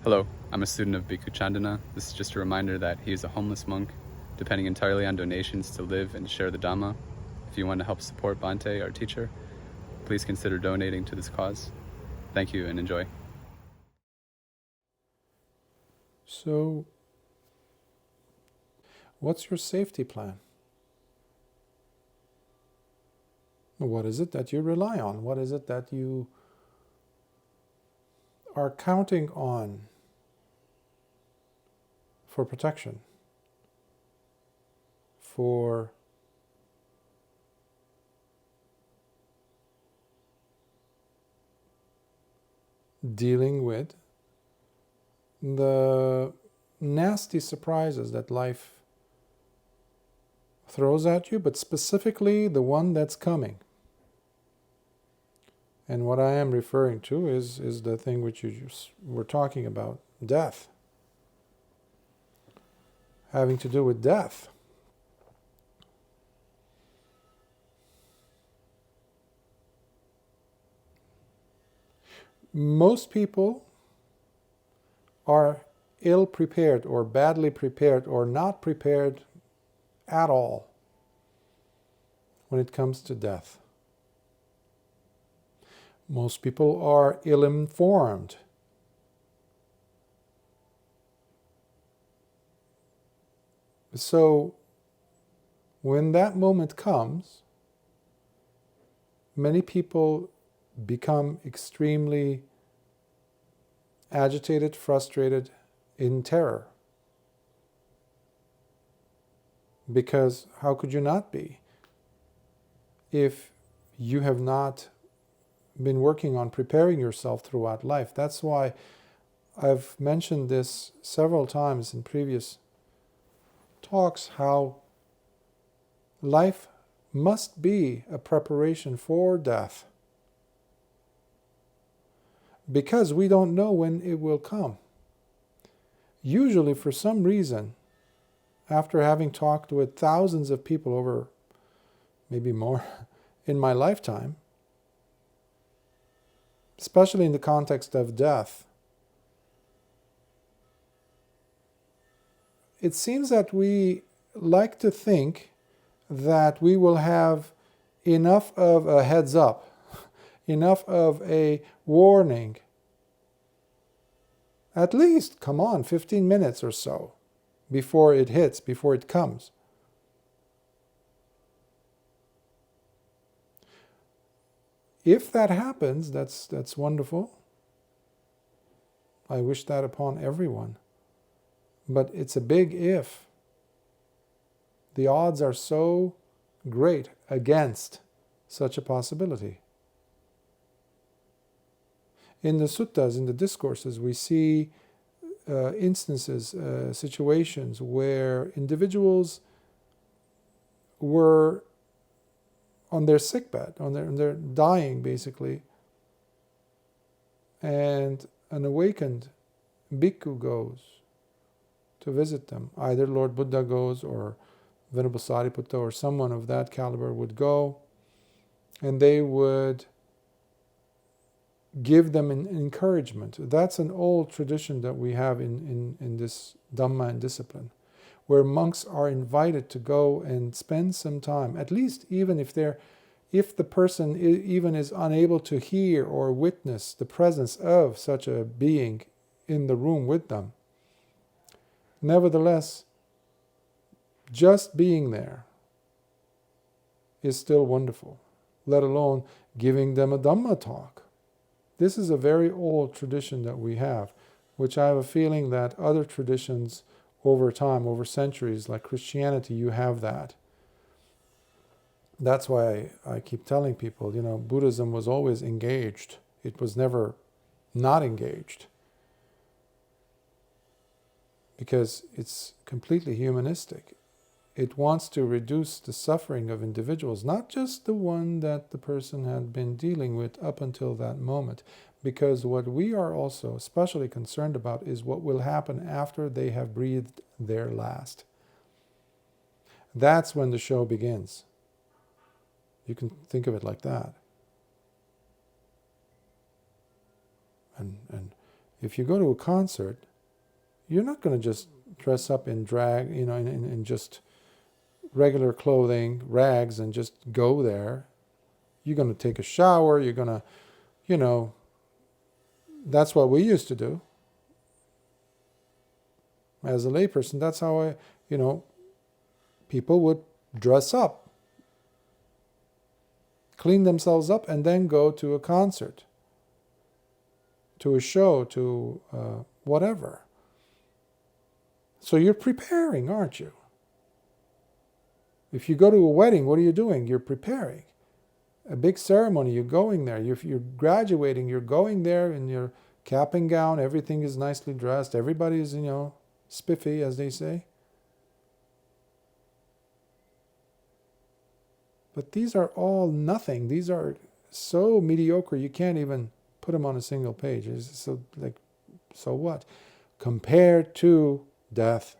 Hello, I'm a student of Bhikkhu Candana. This is just a reminder that he is a homeless monk, depending entirely on donations to live and share the Dhamma. If you want to help support Bhante, our teacher, please consider donating to this cause. Thank you and enjoy. So, what's your safety plan? What is it that you rely on? What is it that you are counting on for protection, for dealing with the nasty surprises that life throws at you, but specifically the one that's coming? And what I am referring to is the thing which you just were talking about, death. Having to do with death. Most people are ill prepared or badly prepared or not prepared at all when it comes to death. Most people are ill informed. So when that moment comes, many people become extremely agitated, frustrated, in terror. Because how could you not be if you have not been working on preparing yourself throughout life? That's why I've mentioned this several times in previous talks, how life must be a preparation for death, because we don't know when it will come. Usually, for some reason, after having talked with thousands of people over, maybe more, in my lifetime, especially in the context of death, it seems that we like to think that we will have enough of a heads up, enough of a warning, at least, 15 minutes or so before it hits, before it comes. If that happens, that's wonderful. I wish that upon everyone. But it's a big if. The odds are so great against such a possibility. In the suttas, in the discourses, we see instances, situations where individuals were on their sickbed, on their dying basically, and an awakened bhikkhu goes to visit them. Either Lord Buddha goes, or Venerable Sariputta, or someone of that caliber would go, and they would give them an encouragement. That's an old tradition that we have in this Dhamma and discipline, where monks are invited to go and spend some time, at least even if the person even is unable to hear or witness the presence of such a being in the room with them. Nevertheless, just being there is still wonderful, let alone giving them a Dhamma talk. This is a very old tradition that we have, which I have a feeling that other traditions over time, over centuries, like Christianity, you have that. That's why I keep telling people, Buddhism was always engaged. It was never not engaged, because it's completely humanistic. It wants to reduce the suffering of individuals, not just the one that the person had been dealing with up until that moment. Because what we are also especially concerned about is what will happen after they have breathed their last. That's when the show begins. You can think of it like that. And If you go to a concert, you're not going to just dress up in drag, in just regular clothing, rags, and just go there. You're going to take a shower. You're going to, that's what we used to do. As a layperson, that's how people would dress up, clean themselves up, and then go to a concert, to a show, to whatever. So you're preparing, aren't you? If you go to a wedding, what are you doing? You're preparing. A big ceremony, you're going there. You're graduating, you're going there in your cap and gown. Everything is nicely dressed. Everybody is, spiffy, as they say. But these are all nothing. These are so mediocre, you can't even put them on a single page. It's so what? Compared to death.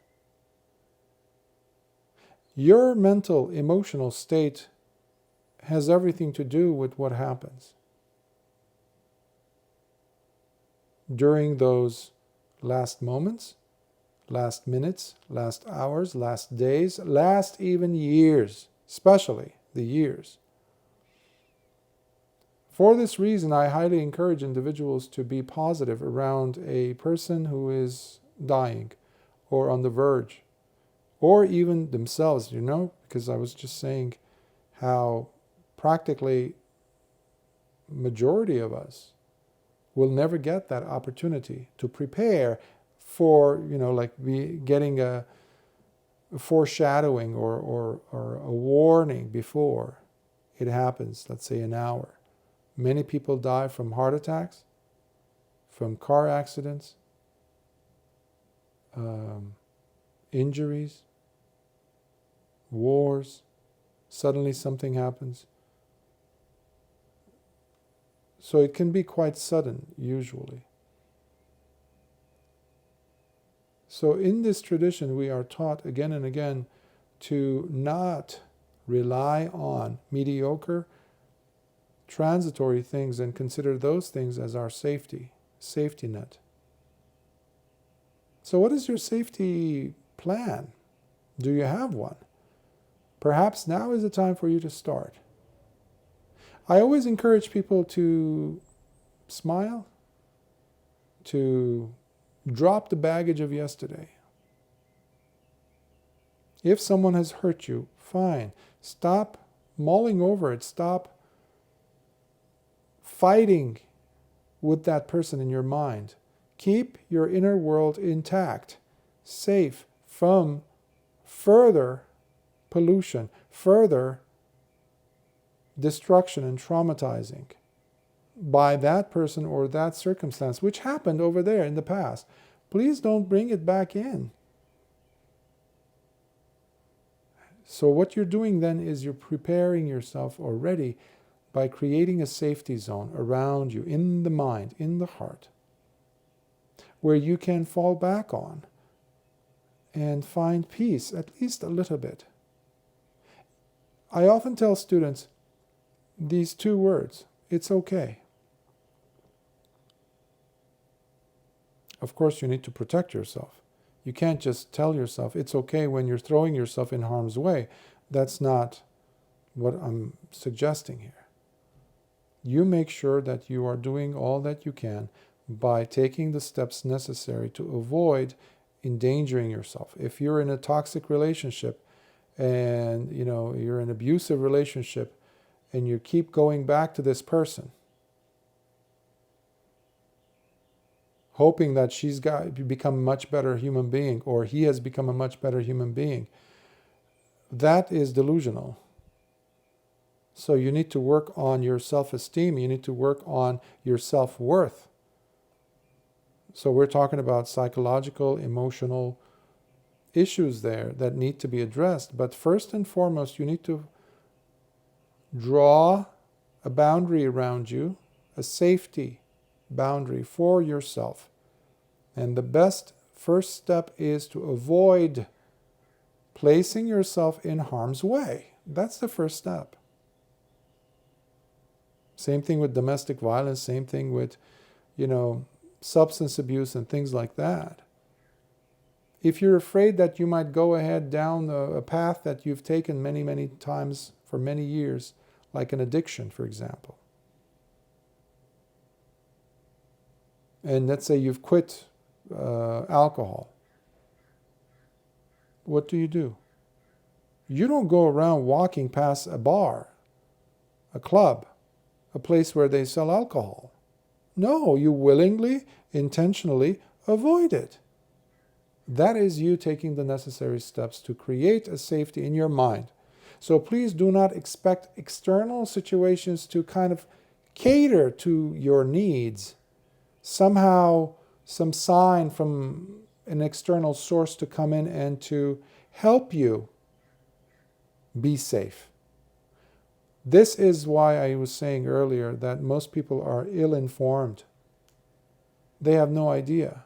Your mental, emotional state has everything to do with what happens during those last moments, last minutes, last hours, last days, last even years, especially the years. For this reason, I highly encourage individuals to be positive around a person who is dying or on the verge, or even themselves, because I was just saying how practically majority of us will never get that opportunity to prepare for, getting a foreshadowing or a warning before it happens, let's say an hour. Many people die from heart attacks, from car accidents, injuries, wars. Suddenly something happens. So it can be quite sudden, usually. So in this tradition, we are taught again and again to not rely on mediocre, transitory things and consider those things as our safety net. So what is your safety plan? Do you have one? Perhaps now is the time for you to start. I always encourage people to smile, to drop the baggage of yesterday. If someone has hurt you, fine. Stop mulling over it. Stop fighting with that person in your mind. Keep your inner world intact, safe from further pollution, further destruction and traumatizing by that person or that circumstance, which happened over there in the past. Please don't bring it back in. So what you're doing then is you're preparing yourself already by creating a safety zone around you, in the mind, in the heart, where you can fall back on and find peace, at least a little bit. I often tell students these two words: it's okay. Of course, you need to protect yourself. You can't just tell yourself it's okay when you're throwing yourself in harm's way. That's not what I'm suggesting here. You make sure that you are doing all that you can by taking the steps necessary to avoid endangering yourself. If you're in a toxic relationship and you're in an abusive relationship and you keep going back to this person, hoping that she's become a much better human being or he has become a much better human being, that is delusional. So you need to work on your self-esteem. You need to work on your self-worth. So we're talking about psychological, emotional issues there that need to be addressed. But first and foremost, you need to draw a boundary around you, a safety boundary for yourself. And the best first step is to avoid placing yourself in harm's way. That's the first step. Same thing with domestic violence, same thing with, substance abuse and things like that. If you're afraid that you might go ahead down a path that you've taken many, many times for many years, like an addiction, for example, and let's say you've quit alcohol, what do? You don't go around walking past a bar, a club, a place where they sell alcohol. No, you willingly, intentionally avoid it. That is you taking the necessary steps to create a safety in your mind. So please do not expect external situations to kind of cater to your needs. Somehow, some sign from an external source to come in and to help you be safe. This is why I was saying earlier that most people are ill-informed. They have no idea.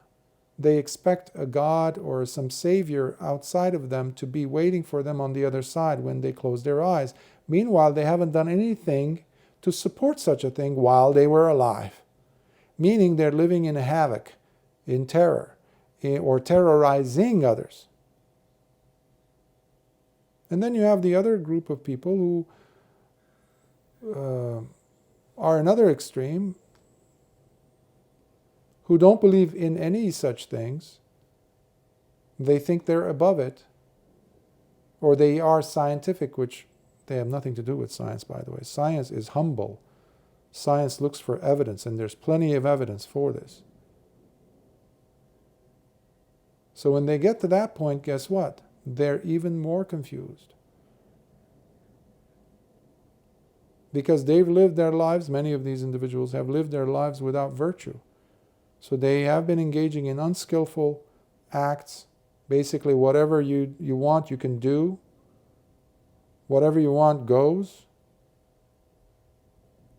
They expect a God or some savior outside of them to be waiting for them on the other side when they close their eyes. Meanwhile, they haven't done anything to support such a thing while they were alive. Meaning they're living in havoc, in terror, or terrorizing others. And then you have the other group of people who are another extreme, who don't believe in any such things. They think they're above it, or they are scientific, which they have nothing to do with science, by the way. Science is humble. Science looks for evidence, and there's plenty of evidence for this. So when they get to that point, guess what? They're even more confused. Because they've lived their lives, many of these individuals have lived their lives without virtue. So they have been engaging in unskillful acts. Basically, whatever you want, you can do. Whatever you want goes.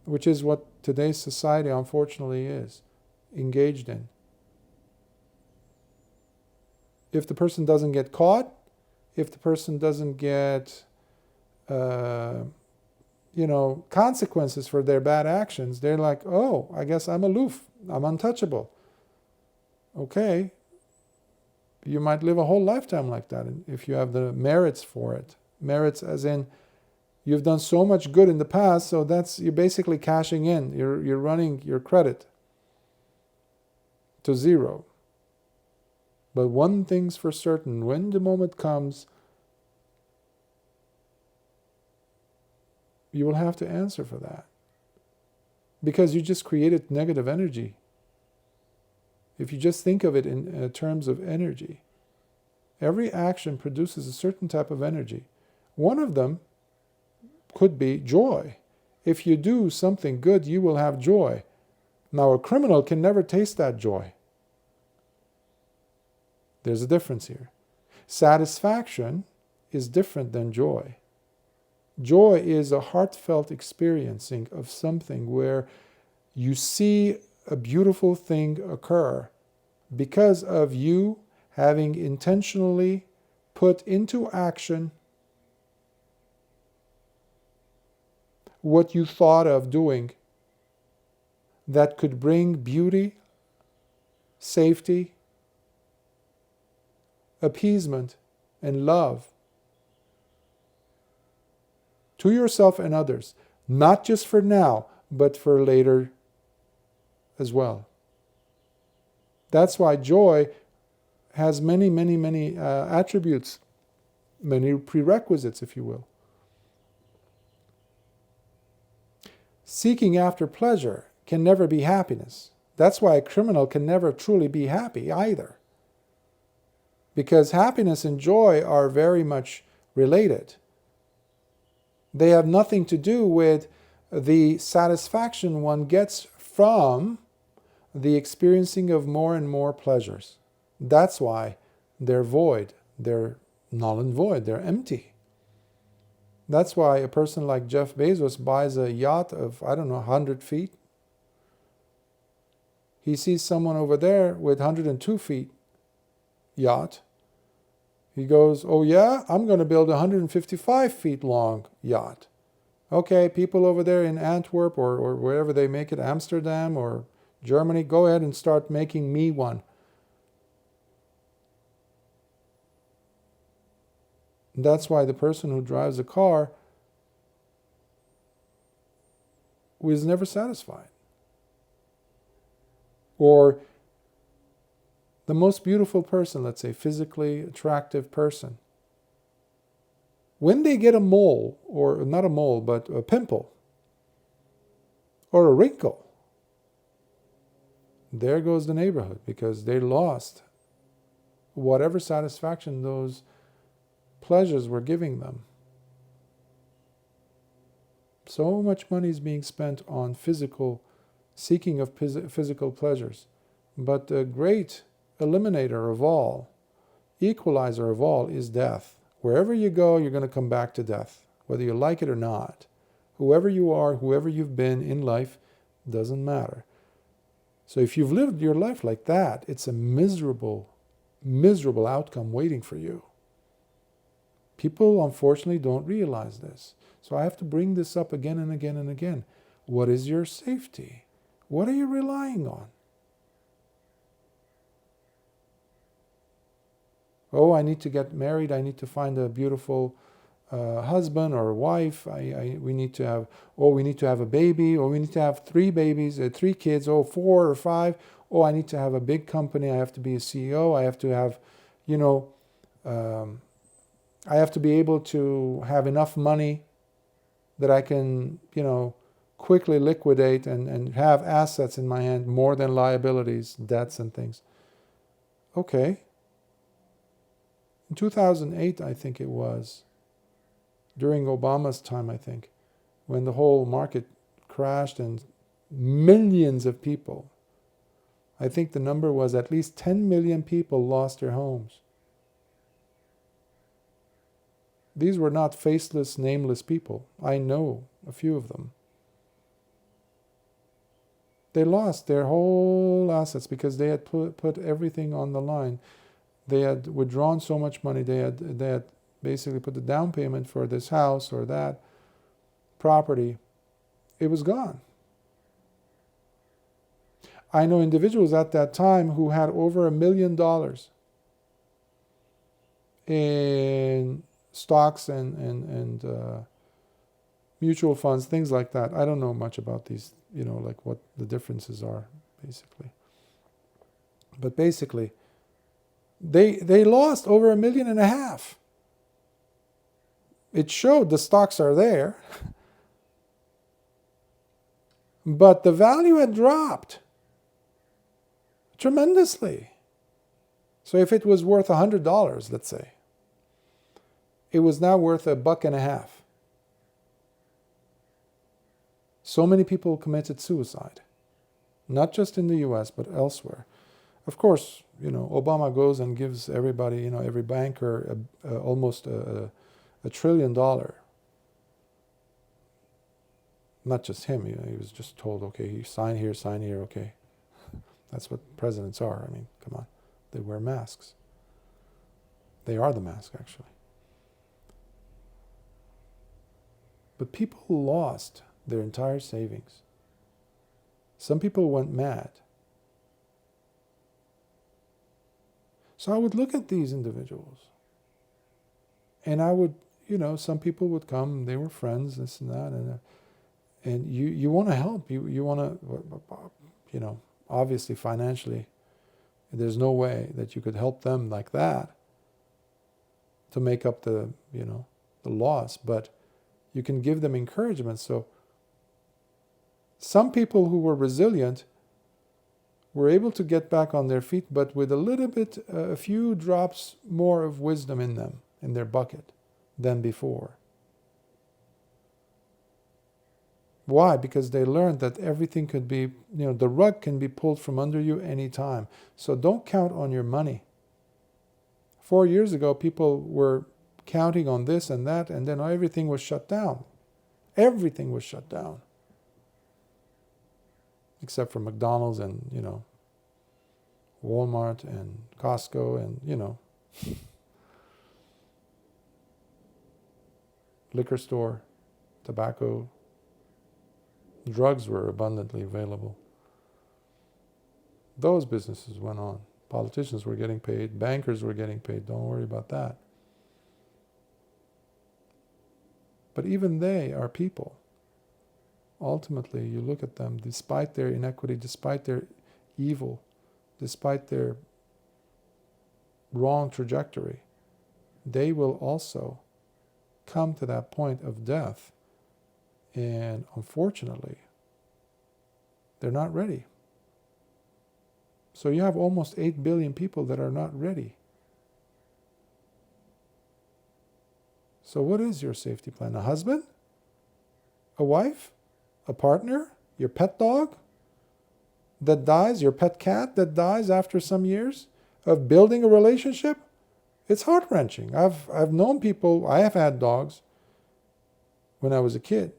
Which is what today's society, unfortunately, is engaged in. If the person doesn't get caught, if the person doesn't get consequences for their bad actions, they're like, oh, I guess I'm aloof, I'm untouchable. Okay, you might live a whole lifetime like that if you have the merits for it. Merits as in, you've done so much good in the past, so you're basically cashing in, you're running your credit to zero. But one thing's for certain, when the moment comes, you will have to answer for that. Because you just created negative energy. If you just think of it in terms of energy, every action produces a certain type of energy. One of them could be joy. If you do something good, you will have joy. Now, a criminal can never taste that joy. There's a difference here. Satisfaction is different than joy. Joy is a heartfelt experiencing of something where you see a beautiful thing occur because of you having intentionally put into action what you thought of doing that could bring beauty, safety, appeasement, and love to yourself and others, not just for now, but for later as well. That's why joy has many, many, many attributes, many prerequisites, if you will. Seeking after pleasure can never be happiness. That's why a criminal can never truly be happy either. Because happiness and joy are very much related. They have nothing to do with the satisfaction one gets from the experiencing of more and more pleasures. That's why they're void. They're null and void. They're empty. That's why a person like Jeff Bezos buys a yacht of, 100 feet. He sees someone over there with 102 feet yacht. He goes, oh yeah, I'm going to build a 155 feet long yacht. Okay, people over there in Antwerp or wherever they make it, Amsterdam or Germany, go ahead and start making me one. That's why the person who drives a car is never satisfied. Or the most beautiful person, let's say, physically attractive person, when they get a mole, or not a mole, but a pimple, or a wrinkle, there goes the neighborhood, because they lost whatever satisfaction those pleasures were giving them. So much money is being spent on seeking of physical pleasures. But the great eliminator of all, equalizer of all, is death. Wherever you go, you're going to come back to death, whether you like it or not. Whoever you are, whoever you've been in life, doesn't matter. So if you've lived your life like that, it's a miserable, miserable outcome waiting for you. People, unfortunately, don't realize this. So I have to bring this up again and again and again. What is your safety? What are you relying on? Oh, I need to get married. I need to find a beautiful husband or wife. We need to have a baby. Or we need to have 3 babies, 3 kids. 4 or 5. I need to have a big company. I have to be a CEO. I have to have, I have to be able to have enough money that I can, quickly liquidate and have assets in my hand more than liabilities, debts and things. Okay. In 2008, I think it was, during Obama's time, I think, when the whole market crashed and millions of people, I think the number was at least 10 million people lost their homes. These were not faceless, nameless people. I know a few of them. They lost their whole assets because they had put everything on the line. They had withdrawn so much money. They had basically put the down payment for this house or that property. It was gone. I know individuals at that time who had over $1 million in stocks and mutual funds, things like that. I don't know much about these, like what the differences are, basically. But basically, they lost over $1.5 million. It showed the stocks are there, but the value had dropped tremendously. So if it was worth $100, let's say, it was now worth $1.50. So many people committed suicide, not just in the US, but elsewhere. Of course, Obama goes and gives everybody, every banker almost $1 trillion. Not just him, he was just told, okay, you sign here, okay. That's what presidents are. I mean, come on. They wear masks. They are the mask, actually. But people lost their entire savings. Some people went mad. So I would look at these individuals and I would, some people would come, they were friends, this and that, and you want to help, you want to, obviously financially, there's no way that you could help them like that to make up the loss, but you can give them encouragement. So some people who were resilient were able to get back on their feet, but with a few drops more of wisdom in them, in their bucket, than before. Why? Because they learned that everything could be, the rug can be pulled from under you anytime. So don't count on your money. 4 years ago, people were counting on this and that, and then everything was shut down. Everything was shut down. Except for McDonald's and, Walmart and Costco and, liquor store, tobacco, drugs were abundantly available. Those businesses went on. Politicians were getting paid, bankers were getting paid, don't worry about that. But even they are people. Ultimately, you look at them, despite their inequity, despite their evil, despite their wrong trajectory, they will also come to that point of death. And unfortunately, they're not ready. So you have almost 8 billion people that are not ready. So what is your safety plan? A husband? A wife? A partner? Your pet dog that dies? Your pet cat that dies after some years of building a relationship? It's heart-wrenching. I've known people, I have had dogs when I was a kid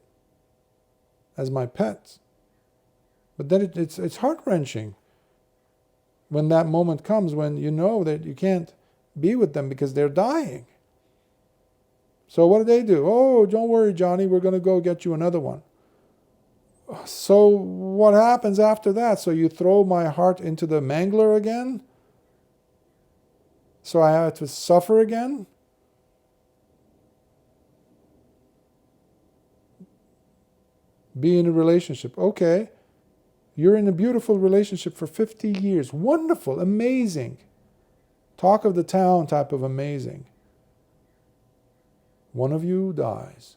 as my pets. But then it's heart-wrenching when that moment comes when you know that you can't be with them because they're dying. So what do? Oh, don't worry, Johnny, we're going to go get you another one. So what happens after that? So you throw my heart into the mangler again? So I have to suffer again? Be in a relationship. Okay. You're in a beautiful relationship for 50 years. Wonderful, amazing. Talk of the town type of amazing. One of you dies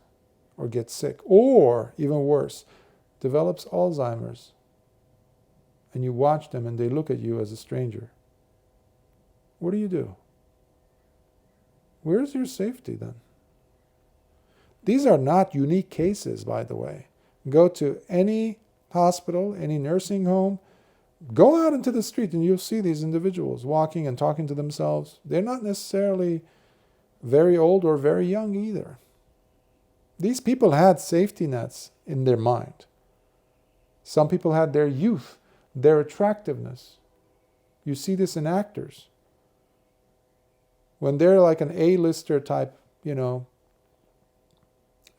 or gets sick, or even worse, develops Alzheimer's. And you watch them and they look at you as a stranger. What do? Where's your safety then? These are not unique cases, by the way. Go to any hospital, any nursing home, go out into the street and you'll see these individuals walking and talking to themselves. They're not necessarily very old or very young either. These people had safety nets in their mind. Some people had their youth, their attractiveness. You see this in actors. When they're like an A-lister type,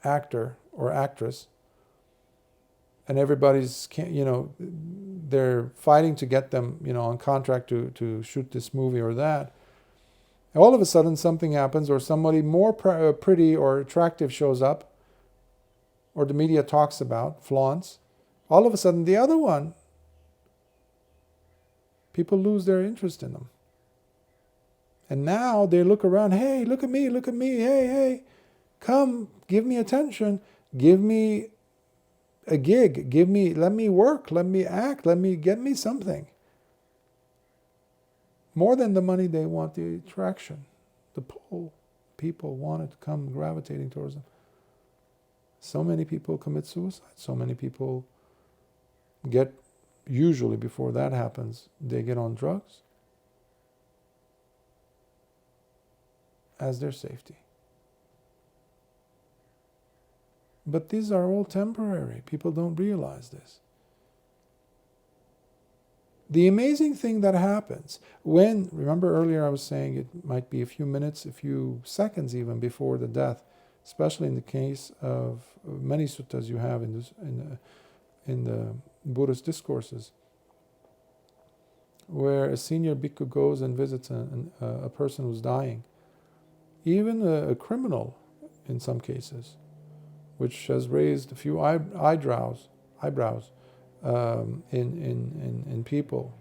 actor or actress, and everybody's, they're fighting to get them, on contract to shoot this movie or that. All of a sudden something happens, or somebody more pretty or attractive shows up, or the media talks about, flaunts. All of a sudden the other one, people lose their interest in them. And now they look around, hey, look at me, hey, come, give me attention, give me a gig, let me work, let me act, get me something. More than the money, they want the attraction, the pull. People want it to come gravitating towards them. So many people commit suicide. So many people usually before that happens, they get on drugs as their safety. But these are all temporary. People don't realize this. The amazing thing that happens remember earlier I was saying it might be a few minutes, a few seconds even before the death, especially in the case of many suttas you have in the Buddhist discourses, where a senior bhikkhu goes and visits a person who's dying, even a criminal in some cases, which has raised a few eyebrows in people.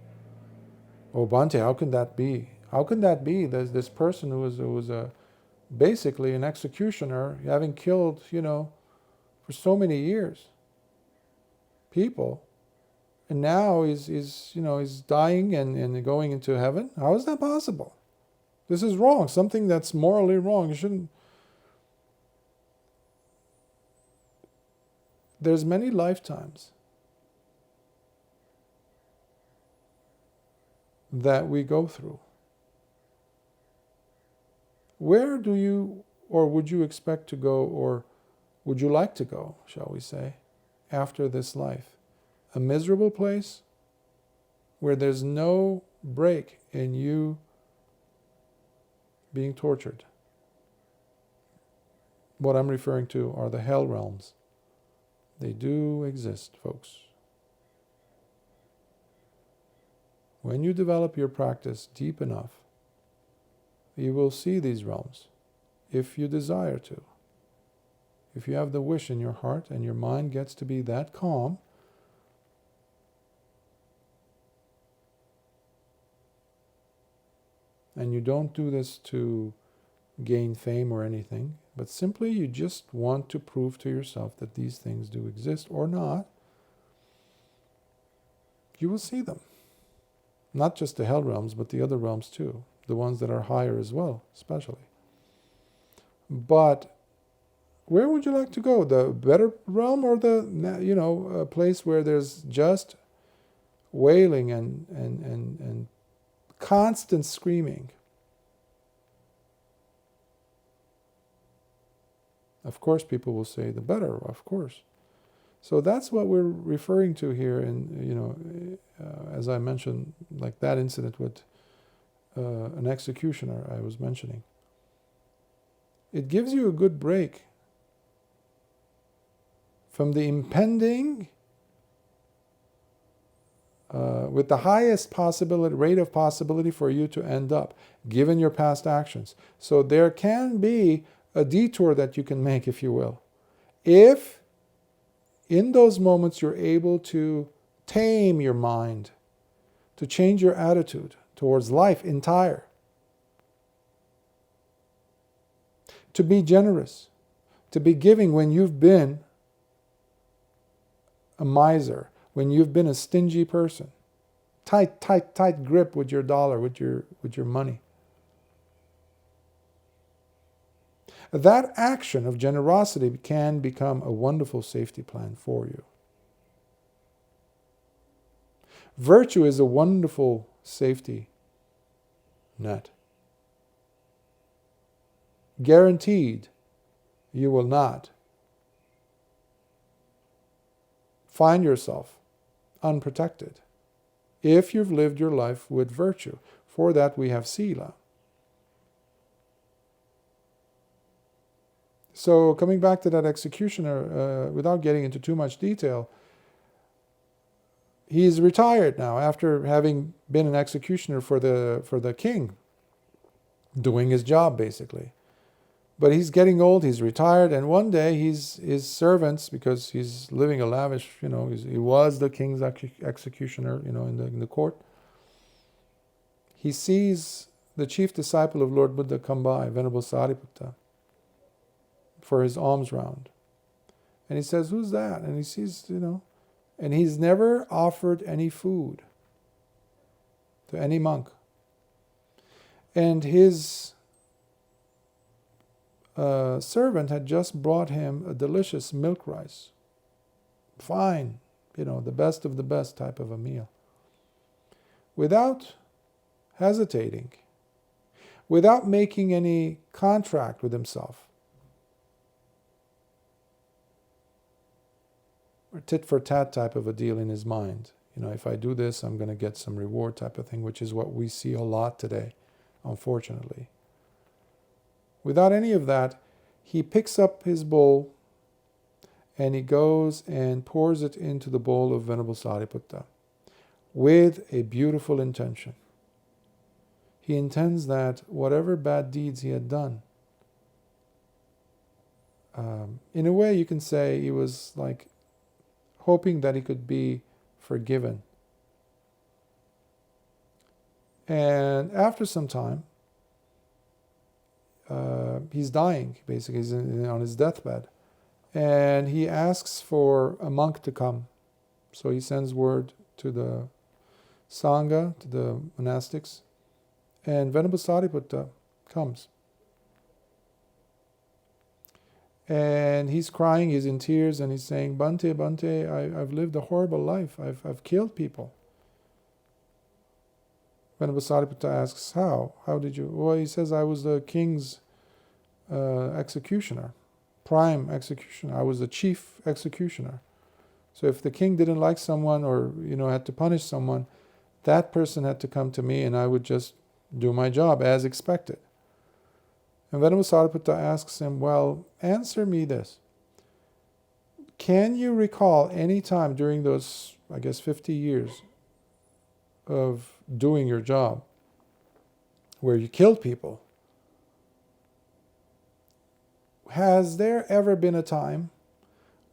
Oh, Bhante, how can that be? How can that be? There's this person who was basically an executioner, having killed, for so many years, people, and now he's dying and going into heaven. How is that possible? This is wrong. Something that's morally wrong. You shouldn't. There's many lifetimes that we go through. Where do you, or would you expect to go, or would you like to go, shall we say, after this life? A miserable place where there's no break in you being tortured. What I'm referring to are the hell realms. They do exist, folks. When you develop your practice deep enough, you will see these realms, if you desire to. If you have the wish in your heart and your mind gets to be that calm, and you don't do this to gain fame or anything, but simply you just want to prove to yourself that these things do exist or not, you will see them. Not just the hell realms, but the other realms too. The ones that are higher as well, especially. But where would you like to go? The better realm or a place where there's just wailing and constant screaming? Of course, people will say the better, of course. So that's what we're referring to here, as I mentioned, like that incident with an executioner I was mentioning. It gives you a good break from the impending, with the highest rate of possibility for you to end up, given your past actions. So there can be a detour that you can make, if you will, if in those moments you're able to tame your mind, to change your attitude towards life entire, to be generous, to be giving when you've been a miser, when you've been a stingy person, tight grip with your dollar, with your money. That action of generosity can become a wonderful safety plan for you. Virtue is a wonderful safety net. Guaranteed, you will not find yourself unprotected if you've lived your life with virtue. For that we have sila. So coming back to that executioner, without getting into too much detail, he's retired now after having been an executioner for the king, doing his job basically. But he's getting old, he's retired, and one day his servants, because he's living a lavish, he was the king's executioner, in the court. He sees the chief disciple of Lord Buddha come by, Venerable Sariputta, for his alms round. And he says, "Who's that?" And he sees, and he's never offered any food to any monk. And his servant had just brought him a delicious milk rice. Fine, the best of the best type of a meal. Without hesitating, without making any contract with himself, or tit for tat type of a deal in his mind. If I do this, I'm going to get some reward type of thing, which is what we see a lot today, unfortunately. Without any of that, he picks up his bowl and he goes and pours it into the bowl of Venerable Sariputta with a beautiful intention. He intends that whatever bad deeds he had done, in a way you can say he was like hoping that he could be forgiven. And after some time, he's dying, basically. He's on his deathbed. And he asks for a monk to come. So he sends word to the Sangha, to the monastics, and Venerable Sariputta comes. And he's crying, he's in tears, and he's saying, Bhante, I've lived a horrible life. I've killed people. Venerable Sariputta asks, how? How did you? Well, he says, I was the king's executioner, prime executioner. I was the chief executioner. So if the king didn't like someone or, had to punish someone, that person had to come to me and I would just do my job as expected. And Venerable Sariputta asks him, well, answer me this. Can you recall any time during those, 50 years of doing your job, where you killed people, has there ever been a time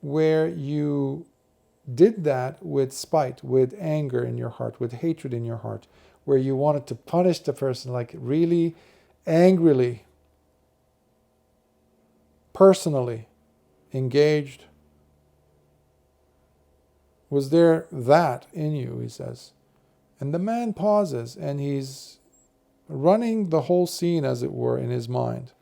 where you did that with spite, with anger in your heart, with hatred in your heart, where you wanted to punish the person, like really angrily, personally engaged? Was there that in you, he says? And the man pauses, and he's running the whole scene, as it were, in his mind.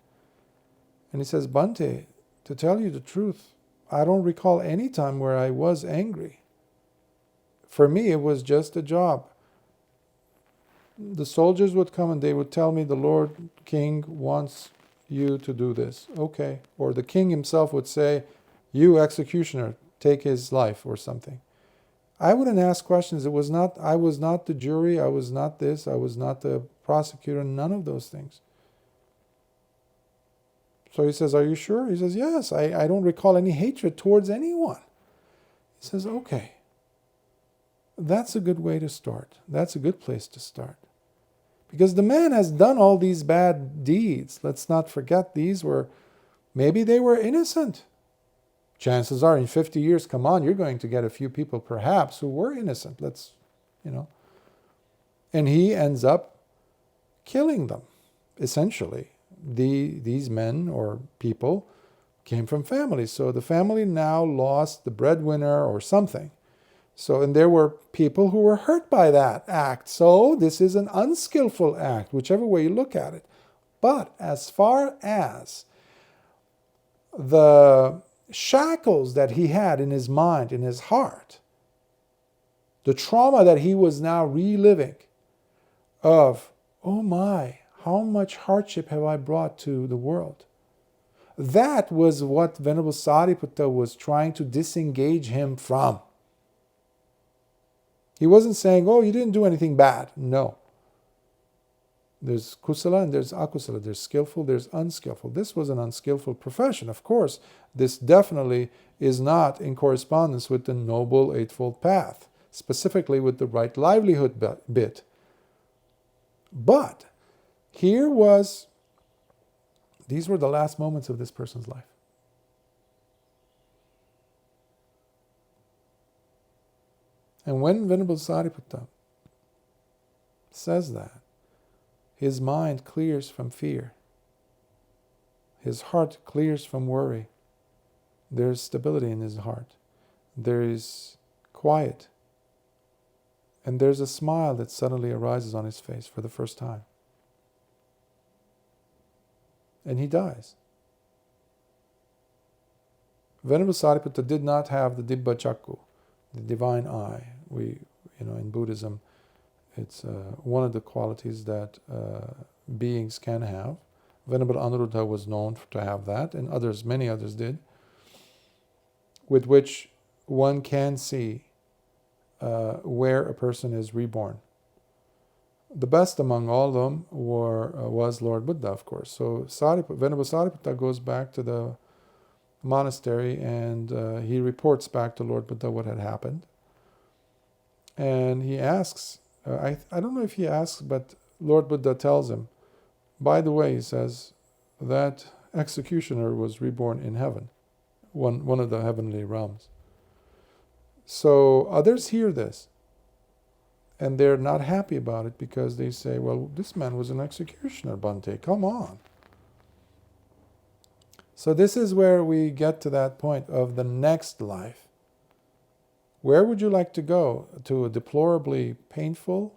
And he says, Bhante, to tell you the truth, I don't recall any time where I was angry. For me, it was just a job. The soldiers would come and they would tell me, the Lord King wants you to do this. Okay. Or the king himself would say, you executioner, take his life or something. I wouldn't ask questions. I was not the jury. I was not this. I was not the prosecutor. None of those things. So he says, are you sure? He says, yes, I don't recall any hatred towards anyone. He says, okay. That's a good way to start. That's a good place to start. Because the man has done all these bad deeds. Let's not forget maybe they were innocent. Chances are in 50 years, come on, you're going to get a few people perhaps who were innocent. And he ends up killing them, essentially. These men or people came from families. So the family now lost the breadwinner or something. And there were people who were hurt by that act. So this is an unskillful act, whichever way you look at it. But as far as the shackles that he had in his mind, in his heart, the trauma that he was now reliving of, oh my, how much hardship have I brought to the world? That was what Venerable Sariputta was trying to disengage him from. He wasn't saying, oh, you didn't do anything bad. No. There's kusala and there's akusala. There's skillful, there's unskillful. This was an unskillful profession. Of course, this definitely is not in correspondence with the Noble Eightfold Path, specifically with the right livelihood bit. But these were the last moments of this person's life. And when Venerable Sariputta says that, his mind clears from fear. His heart clears from worry. There's stability in his heart. There is quiet. And there's a smile that suddenly arises on his face for the first time. And he dies. Venerable Sariputta did not have the Dibba Chakku, the divine eye. In Buddhism, it's one of the qualities that beings can have. Venerable Anuruddha was known to have that, and many others did, with which one can see where a person is reborn. The best among all of them was Lord Buddha, of course. So Venerable Sariputta goes back to the monastery and he reports back to Lord Buddha what had happened. And he asks, I don't know if he asks, but Lord Buddha tells him, by the way, he says, that executioner was reborn in heaven, one of the heavenly realms. So others hear this, and they're not happy about it because they say, well, this man was an executioner, Bhante, come on. So this is where we get to that point of the next life. Where would you like to go? To a deplorably painful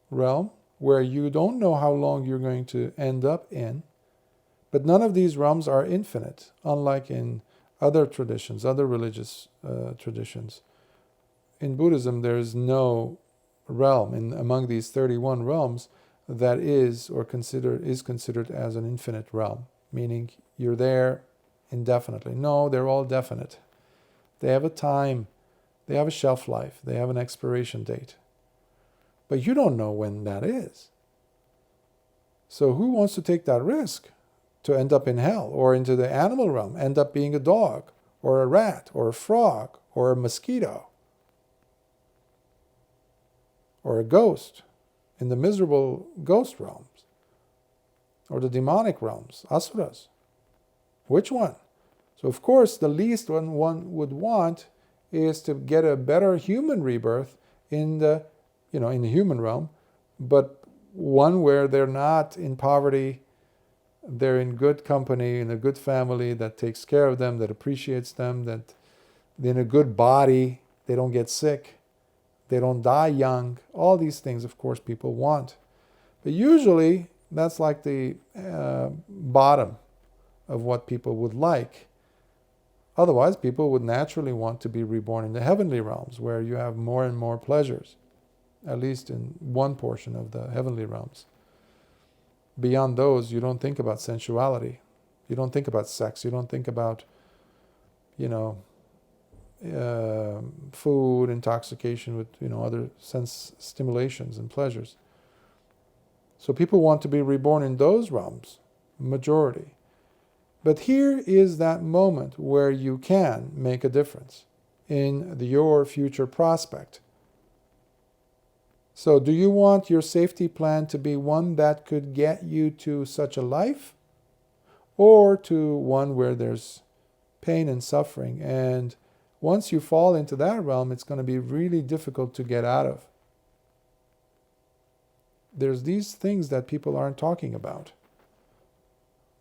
realm where you don't know how long you're going to end up in, but none of these realms are infinite, unlike in other traditions, other religious traditions. In Buddhism, there is no realm among these 31 realms that is considered as an infinite realm, meaning you're there indefinitely. No, they're all definite. They have a time, they have a shelf life, they have an expiration date. But you don't know when that is. So who wants to take that risk to end up in hell or into the animal realm, end up being a dog or a rat or a frog or a mosquito? or a ghost in the miserable ghost realms, or the demonic realms, asuras? Which one? So of course the least one would want is to get a better human rebirth in the in the human realm, but one where they're not in poverty, they're in good company, in a good family that takes care of them, that appreciates them, that they're in a good body, they don't get sick, they don't die young. All these things, of course, people want. But usually, that's like the bottom of what people would like. Otherwise, people would naturally want to be reborn in the heavenly realms, where you have more and more pleasures, at least in one portion of the heavenly realms. Beyond those, you don't think about sensuality. You don't think about sex. You don't think about, food, intoxication with, other sense stimulations and pleasures. So people want to be reborn in those realms, majority. But here is that moment where you can make a difference in your future prospect. So do you want your safety plan to be one that could get you to such a life, or to one where there's pain and suffering? And once you fall into that realm, it's going to be really difficult to get out of. There's these things that people aren't talking about.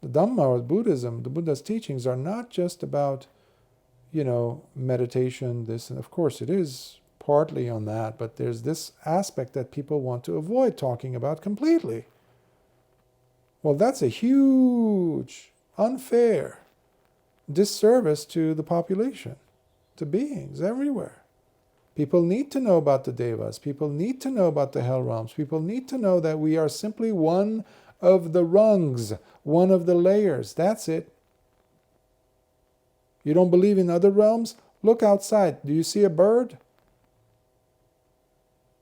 The Dhamma or Buddhism, the Buddha's teachings are not just about, meditation, this, and of course it is partly on that, but there's this aspect that people want to avoid talking about completely. Well, that's a huge, unfair disservice to the population, to beings everywhere. People need to know about the devas. People need to know about the hell realms. People need to know that we are simply one of the rungs, one of the layers. That's it. You don't believe in other realms? Look outside. Do you see a bird?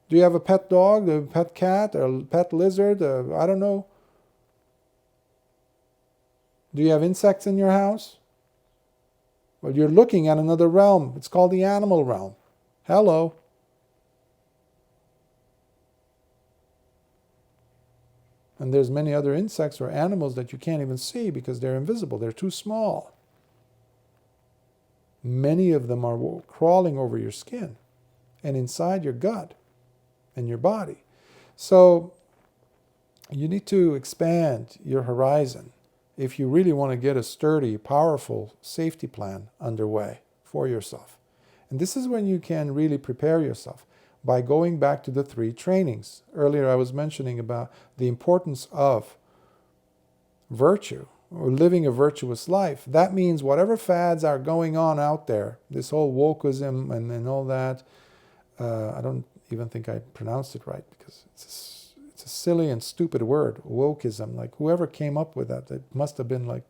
Do you have a pet dog, a pet cat, a pet lizard? I don't know. Do you have insects in your house? Well, you're looking at another realm. It's called the animal realm. Hello. And there's many other insects or animals that you can't even see because they're invisible. They're too small. Many of them are crawling over your skin and inside your gut and your body. So you need to expand your horizon if you really want to get a sturdy, powerful safety plan underway for yourself. And this is when you can really prepare yourself by going back to the 3 trainings. Earlier I was mentioning about the importance of virtue, or living a virtuous life. That means whatever fads are going on out there, this whole wokeism and all that, I don't even think I pronounced it right because it's a silly and stupid word, wokeism. Like whoever came up with that, it must have been like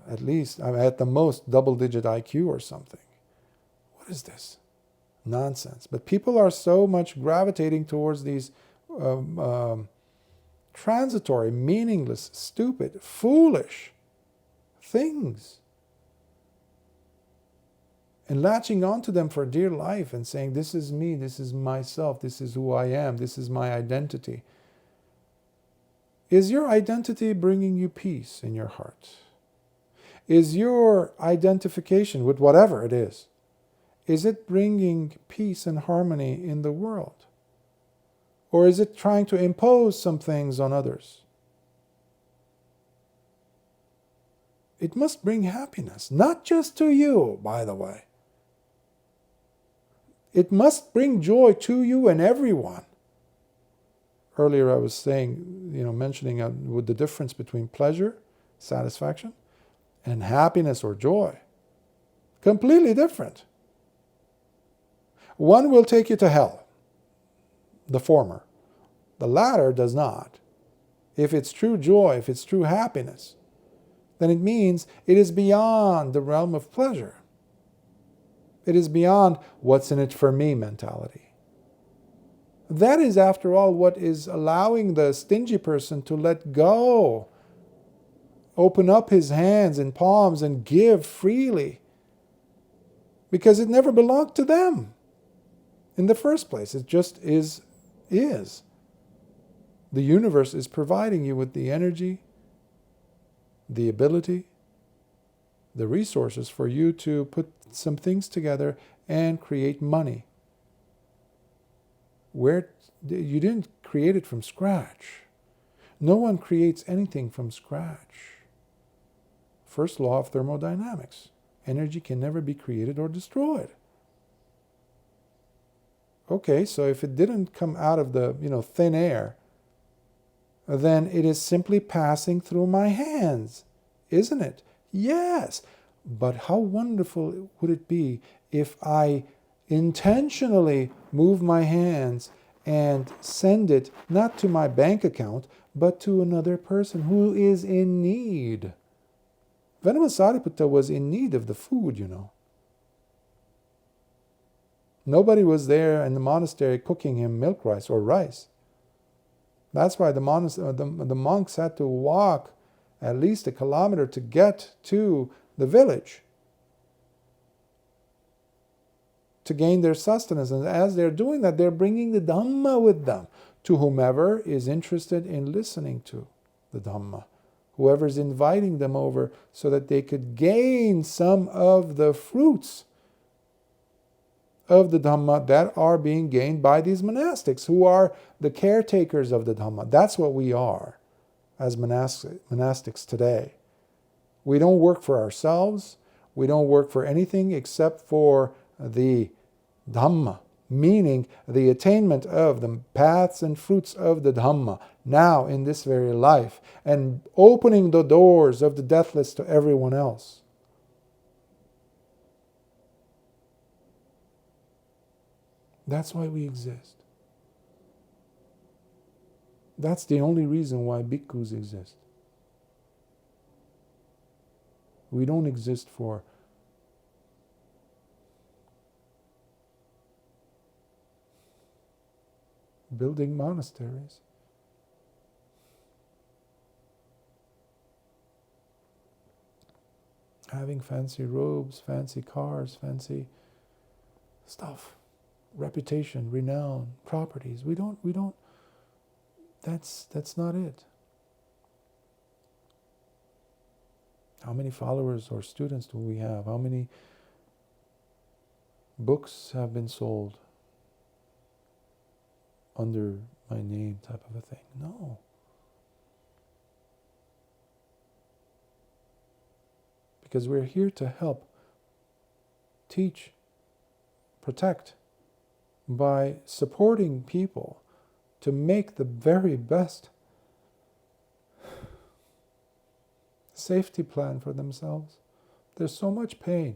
at least, at the most, double-digit IQ or something. What is this? Nonsense. But people are so much gravitating towards these transitory, meaningless, stupid, foolish things, and latching onto them for dear life and saying, this is me, this is myself, this is who I am, this is my identity. Is your identity bringing you peace in your heart? Is your identification with whatever it is it bringing peace and harmony in the world? Or is it trying to impose some things on others? It must bring happiness, not just to you, by the way. It must bring joy to you and everyone. Earlier I was saying, mentioning with the difference between pleasure, satisfaction, and happiness or joy. Completely different. One will take you to hell, the former. The latter does not. If it's true joy, if it's true happiness, then it means it is beyond the realm of pleasure. It is beyond what's in it for me mentality. That is, after all, what is allowing the stingy person to let go, open up his hands and palms and give freely, because it never belonged to them. In the first place, it just is. The universe is providing you with the energy, the ability, the resources for you to put some things together and create money. Where you didn't create it from scratch. No one creates anything from scratch. First law of thermodynamics. Energy can never be created or destroyed. Okay, so if it didn't come out of the thin air, then it is simply passing through my hands, isn't it? Yes. But how wonderful would it be if I intentionally move my hands and send it not to my bank account, but to another person who is in need. Venerable Sariputta was in need of the food, Nobody was there in the monastery cooking him milk rice or rice. That's why the monks had to walk at least 1 kilometer to get to the village to gain their sustenance. And as they're doing that, they're bringing the Dhamma with them to whomever is interested in listening to the Dhamma. Whoever's inviting them over so that they could gain some of the fruits of the Dhamma that are being gained by these monastics, who are the caretakers of the Dhamma. That's what we are as monastics today. We don't work for ourselves. We don't work for anything except for the Dhamma, meaning the attainment of the paths and fruits of the Dhamma now in this very life, and opening the doors of the deathless to everyone else. That's why we exist. That's the only reason why bhikkhus exist. We don't exist for building monasteries. Having fancy robes, fancy cars, fancy stuff. Reputation, renown, properties. We don't that's not it. How many followers or students do we have? How many books have been sold under my name, type of a thing? No. Because we're here to help, teach, protect, by supporting people to make the very best safety plan for themselves. There's so much pain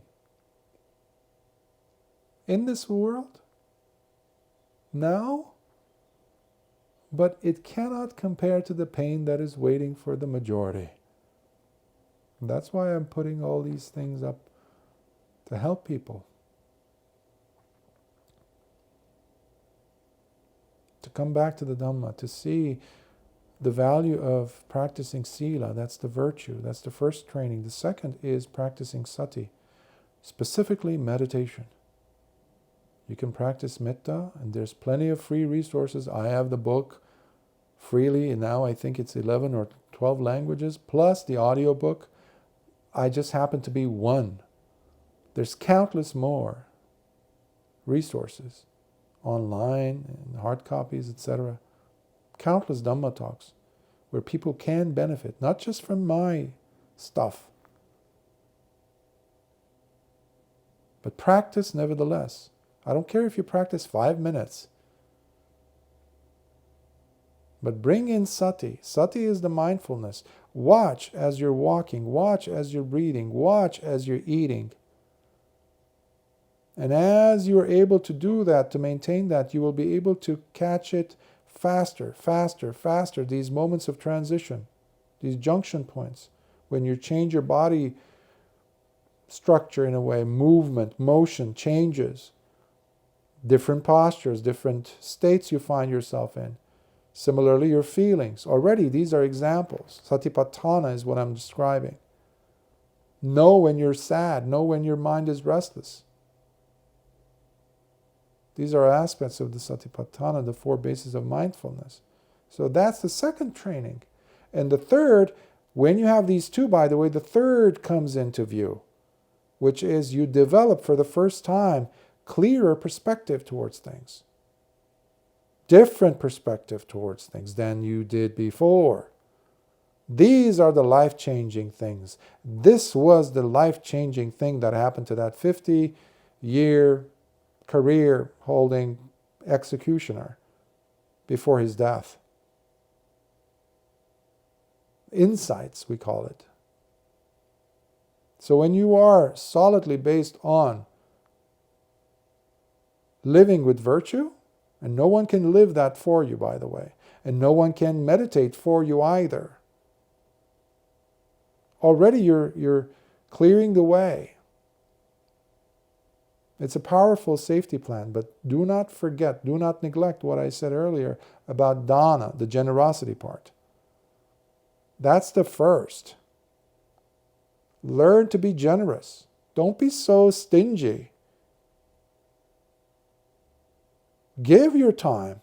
in this world now, but it cannot compare to the pain that is waiting for the majority. That's why I'm putting all these things up to help people. To come back to the Dhamma, to see the value of practicing sila, that's the virtue, that's the first training. The second is practicing sati, specifically meditation. You can practice metta, and there's plenty of free resources. I have the book freely, and now I think it's 11 or 12 languages, plus the audio book. I just happen to be one. There's countless more resources, online, and hard copies, etc. Countless Dhamma talks where people can benefit, not just from my stuff, but practice nevertheless. I don't care if you practice 5 minutes, but bring in sati. Sati is the mindfulness. Watch as you're walking, watch as you're breathing, watch as you're eating. And as you're able to do that, to maintain that, you will be able to catch it faster, faster, faster, these moments of transition, these junction points, when you change your body structure in a way, movement, motion changes, different postures, different states you find yourself in. Similarly, your feelings. Already, these are examples. Satipatthana is what I'm describing. Know when you're sad, know when your mind is restless. These are aspects of the Satipatthana, the 4 bases of mindfulness. So that's the second training. And the third, when you have these 2, by the way, the third comes into view, which is you develop for the first time clearer perspective towards things. Different perspective towards things than you did before. These are the life-changing things. This was the life-changing thing that happened to that 50-year career-holding executioner before his death. Insights, we call it. So when you are solidly based on living with virtue, and no one can live that for you, by the way, and no one can meditate for you either. Already you're clearing the way. It's a powerful safety plan, but do not forget, do not neglect what I said earlier about dana, the generosity part. That's the first. Learn to be generous. Don't be so stingy. Give your time.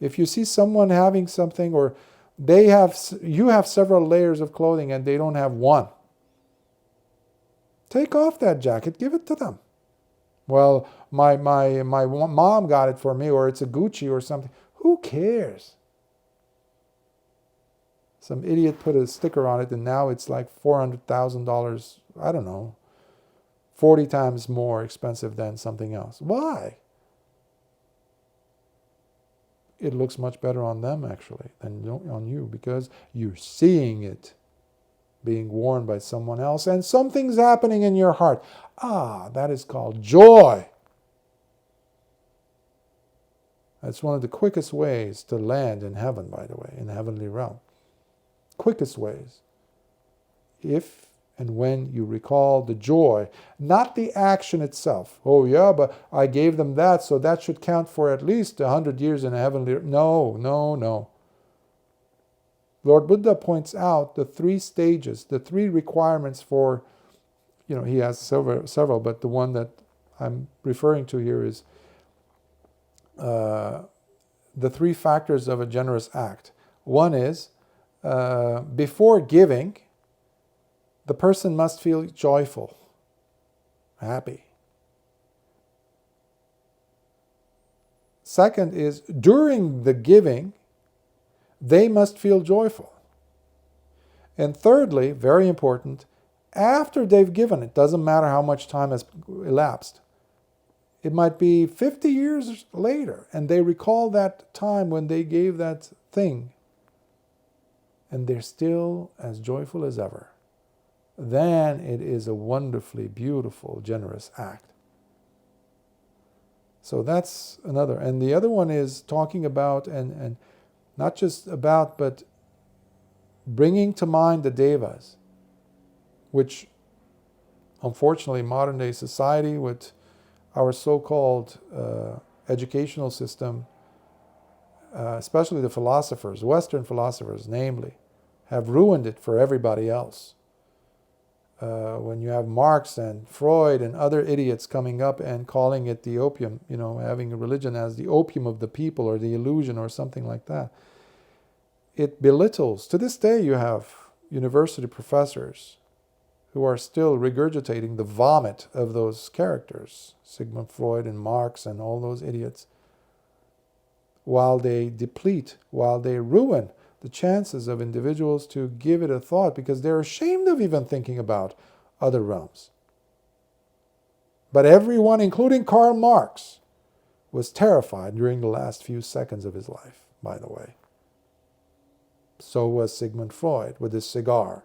If you see someone having something, or you have several layers of clothing and they don't have one, take off that jacket, give it to them. Well, my mom got it for me, or it's a Gucci or something. Who cares? Some idiot put a sticker on it and now it's like $400,000, I don't know, 40 times more expensive than something else. Why? It looks much better on them actually than on you, because you're seeing it being worn by someone else and something's happening in your heart. That is called joy. That's one of the quickest ways to land in heaven, by the way, in the heavenly realm. Quickest ways. If and when you recall the joy, not the action itself. Oh yeah, but I gave them that, so that should count for at least 100 years in a heavenly realm. No. Lord Buddha points out the 3 stages, the 3 requirements for, he has several, but the one that I'm referring to here is the 3 factors of a generous act. One is, before giving, the person must feel joyful, happy. Second is, during the giving, they must feel joyful. And thirdly, very important, after they've given, it doesn't matter how much time has elapsed. It might be 50 years later, and they recall that time when they gave that thing, and they're still as joyful as ever. Then it is a wonderfully beautiful, generous act. So that's another. And the other one is talking about, and not just about, but bringing to mind the devas, which unfortunately modern day society with our so-called educational system, especially the philosophers, Western philosophers namely, have ruined it for everybody else. When you have Marx and Freud and other idiots coming up and calling it the opium, having a religion as the opium of the people or the illusion or something like that, it belittles. To this day you have university professors who are still regurgitating the vomit of those characters, Sigmund Freud and Marx and all those idiots, while they deplete, while they ruin the chances of individuals to give it a thought, because they're ashamed of even thinking about other realms. But everyone, including Karl Marx, was terrified during the last few seconds of his life, by the way. So was Sigmund Freud with his cigar.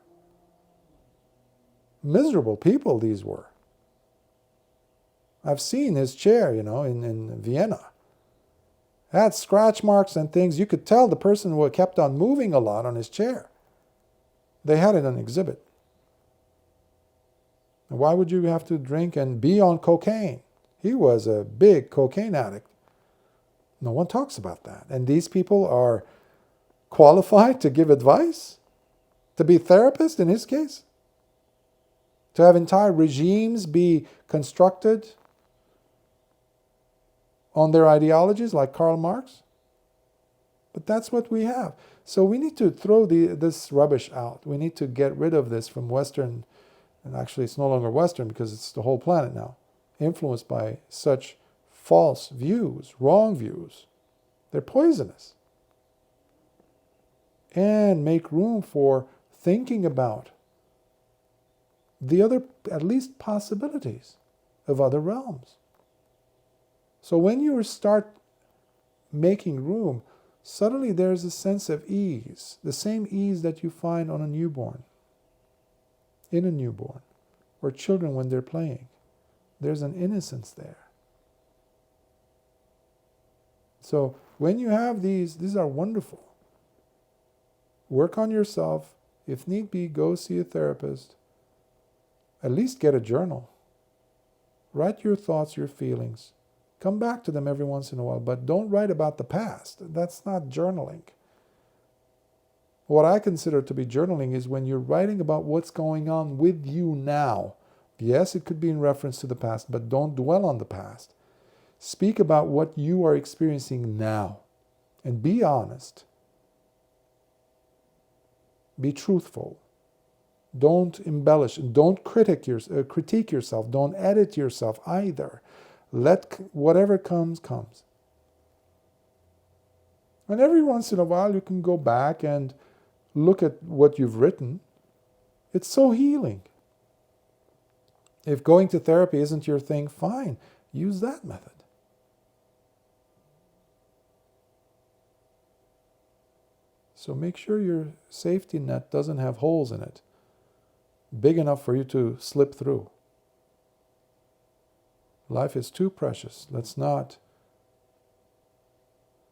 Miserable people these were. I've seen his chair, in Vienna. Had scratch marks and things. You could tell the person who kept on moving a lot on his chair. They had it on exhibit. And why would you have to drink and be on cocaine? He was a big cocaine addict. No one talks about that. And these people are qualified to give advice? To be therapists in his case? To have entire regimes be constructed on their ideologies like Karl Marx. But that's what we have. So we need to throw this rubbish out. We need to get rid of this from Western, and actually it's no longer Western because it's the whole planet now, influenced by such false views, wrong views. They're poisonous. And make room for thinking about the other, at least, possibilities of other realms. So when you start making room, suddenly there's a sense of ease, the same ease that you find on a newborn, in a newborn, or children when they're playing. There's an innocence there. So when you have these are wonderful. Work on yourself. If need be, go see a therapist. At least get a journal. Write your thoughts, your feelings. Come back to them every once in a while, but don't write about the past. That's not journaling. What I consider to be journaling is when you're writing about what's going on with you now. Yes, it could be in reference to the past, but don't dwell on the past. Speak about what you are experiencing now, and be honest. Be truthful. Don't embellish. Don't critique yourself. Don't edit yourself either. Let whatever comes, comes. And every once in a while you can go back and look at what you've written. It's so healing. If going to therapy isn't your thing, fine. Use that method. So make sure your safety net doesn't have holes in it, big enough for you to slip through. Life is too precious. Let's not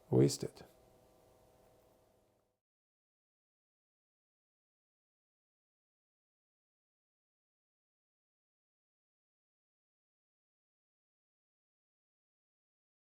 waste it.